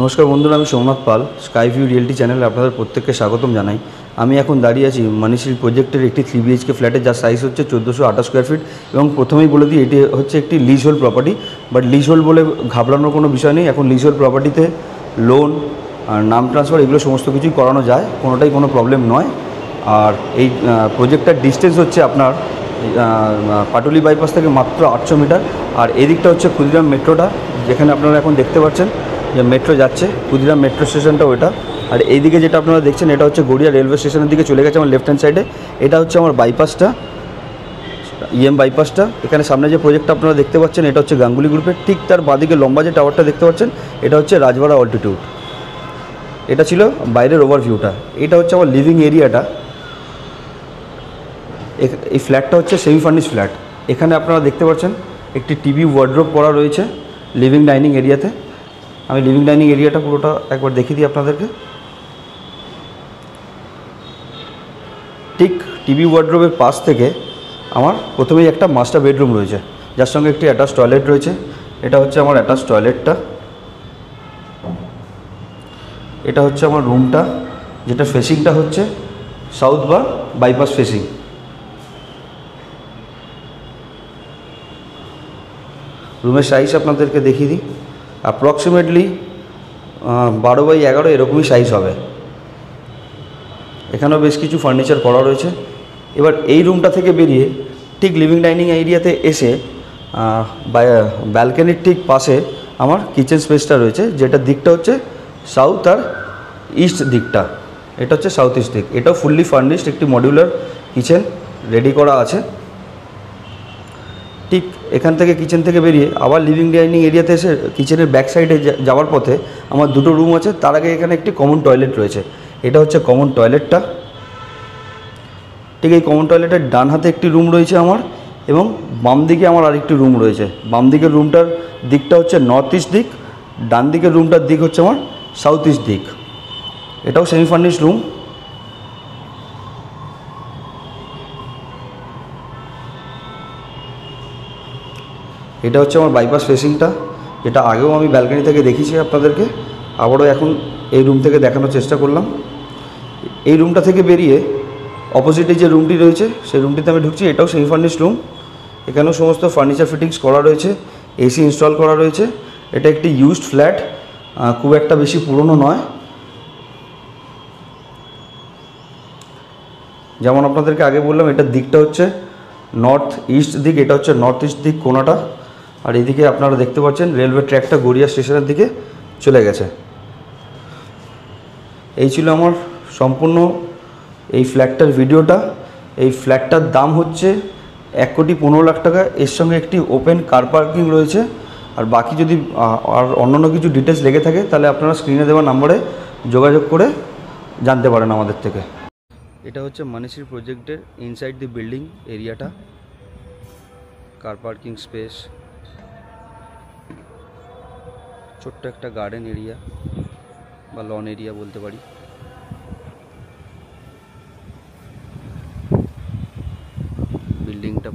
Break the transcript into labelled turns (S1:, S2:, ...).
S1: নমস্কার বন্ধুরা, আমি সোমনাথ পাল, স্কাইভিউ রিয়েলটি চ্যানেলে আপনাদের প্রত্যেককে স্বাগতম জানাই। আমি এখন দাঁড়িয়ে আছি মানিশ্রী প্রজেক্টের একটি 3 BHK ফ্ল্যাটে, যার সাইজ হচ্ছে 1428 স্কোয়ার ফিট। এবং প্রথমেই বলে দিই, এটি হচ্ছে একটি lease hold property. But lease hold বলে ঘাবড়ানোর কোনো বিষয় নেই। এখন লিজ হোল্ড প্রপার্টিতে লোন আর নাম ট্রান্সফার এগুলো সমস্ত কিছুই করানো যায়, কোনোটাই কোনো প্রবলেম নয়। আর এই প্রজেক্টটার ডিস্টেন্স হচ্ছে আপনার পাটুলি বাইপাস থেকে মাত্র 800 মিটার। আর এদিকটা হচ্ছে ক্ষুদিরাম মেট্রোটা, যেখানে আপনারা এখন দেখতে পাচ্ছেন যে মেট্রো যাচ্ছে। ক্ষুদিরাম মেট্রো স্টেশনটা ওটা। আর এইদিকে যেটা আপনারা দেখছেন, এটা হচ্ছে গড়িয়া রেলওয়ে স্টেশনের দিকে চলে গেছে আমার লেফট হ্যান্ড সাইডে। এটা হচ্ছে আমার বাইপাসটা, বাইপাসটা। এখানে সামনে যে প্রজেক্টটা আপনারা দেখতে পাচ্ছেন, এটা হচ্ছে গাঙ্গুলি গ্রুপের। ঠিক তার বাদিকে লম্বা যে টাওয়ারটা দেখতে পাচ্ছেন, এটা হচ্ছে রাজবাড়া অল্টিটিউড। এটা ছিল বাইরের ওভারভিউটা। এটা হচ্ছে আমার লিভিং এরিয়াটা। এই ফ্ল্যাটটা হচ্ছে সেমি ফার্নিশ ফ্ল্যাট। এখানে আপনারা দেখতে পাচ্ছেন একটি টিভি ওয়ার্ড্রোব করা রয়েছে লিভিং ডাইনিং এরিয়াতে। আমি লিভিং ডাইনিং এরিয়াটা পুরোটা একবার দেখিয়ে দিই আপনাদেরকে। ঠিক টিভি ওয়ার্ড্রোবের পাশ থেকে আমার প্রথমেই একটা মাস্টার বেডরুম রয়েছে, যার সঙ্গে একটি অ্যাটাচ টয়লেট রয়েছে। এটা হচ্ছে আমার অ্যাটাচ টয়লেটটা। এটা হচ্ছে আমার রুমটা, যেটা ফেসিংটা হচ্ছে সাউথ বা বাইপাস ফেসিং। রুমের সাইজ আপনাদেরকে দেখিয়ে দিই। অ্যাপ্রক্সিমেটলি 12x11 এরকমই সাইজ হবে। এখানেও বেশ কিছু ফার্নিচার করা রয়েছে। এবার এই রুমটা থেকে বেরিয়ে ঠিক লিভিং ডাইনিং এরিয়াতে এসে ব্যালকনির ঠিক পাশে আমার কিচেন স্পেসটা রয়েছে, যেটার দিকটা হচ্ছে সাউথ আর ইস্ট দিকটা। এটা হচ্ছে সাউথ ইস্ট দিক। এটাও ফুললি ফার্নিশড, একটি মডিউলার কিচেন রেডি করা আছে। ঠিক এখান থেকে কিচেন থেকে বেরিয়ে আবার লিভিং ডাইনিং এরিয়াতে এসে কিচেনের ব্যাক সাইডে যাওয়ার পথে আমার দুটো রুম আছে। তার আগে এখানে একটি কমন টয়লেট রয়েছে। এটা হচ্ছে কমন টয়লেটটা। ঠিক এই কমন টয়লেটের ডান হাতে একটি রুম রয়েছে আমার, এবং বাম দিকে আমার আরেকটি রুম রয়েছে। বাম দিকের রুমটার দিকটা হচ্ছে নর্থ ইস্ট দিক, ডান দিকের রুমটার দিক হচ্ছে আমার সাউথ ইস্ট দিক। এটাও সেমি ফার্নিশড রুম। এটা হচ্ছে আমার বাইপাস ফেসিংটা, যেটা আগেও আমি ব্যালকনি থেকে দেখিয়েছি আপনাদেরকে, আবারও এখন এই রুম থেকে দেখানোর চেষ্টা করলাম। এই রুমটা থেকে বেরিয়ে অপোজিটে যে রুমটি রয়েছে, সেই রুমটিতে আমি ঢুকছি। এটাও সেমি ফার্নিশড রুম। এখানেও সমস্ত ফার্নিচার ফিটিংস করা রয়েছে, এসি ইনস্টল করা রয়েছে। এটা একটি ইউজড ফ্ল্যাট, খুব একটা বেশি পুরনো নয়। যেমন আপনাদেরকে আগে বললাম, এটার দিকটা হচ্ছে নর্থ ইস্ট দিক। এটা হচ্ছে নর্থ ইস্ট দিক কোণাটা। আর এদিকে আপনারা দেখতে পাচ্ছেন রেলওয়ে ট্র্যাকটা গড়িয়া স্টেশনের দিকে চলে গেছে। এই ছিল আমার সম্পূর্ণ এই ফ্ল্যাটটার ভিডিওটা। এই ফ্ল্যাটটার দাম হচ্ছে 1,15,00,000 টাকা। এর সঙ্গে একটি ওপেন কার পার্কিং রয়েছে। আর বাকি যদি আর অন্যান্য কিছু ডিটেলস লেগে থাকে, তাহলে আপনারা স্ক্রিনে দেওয়া নাম্বারে যোগাযোগ করে জানতে পারেন আমাদের থেকে। এটা হচ্ছে মানিশ্রী প্রজেক্টের ইনসাইড দি বিল্ডিং এরিয়াটা। কার পার্কিং স্পেস, ছোট্ট একটা গার্ডেন এরিয়া বা লন এরিয়া বলতে পারি। বিল্ডিংটা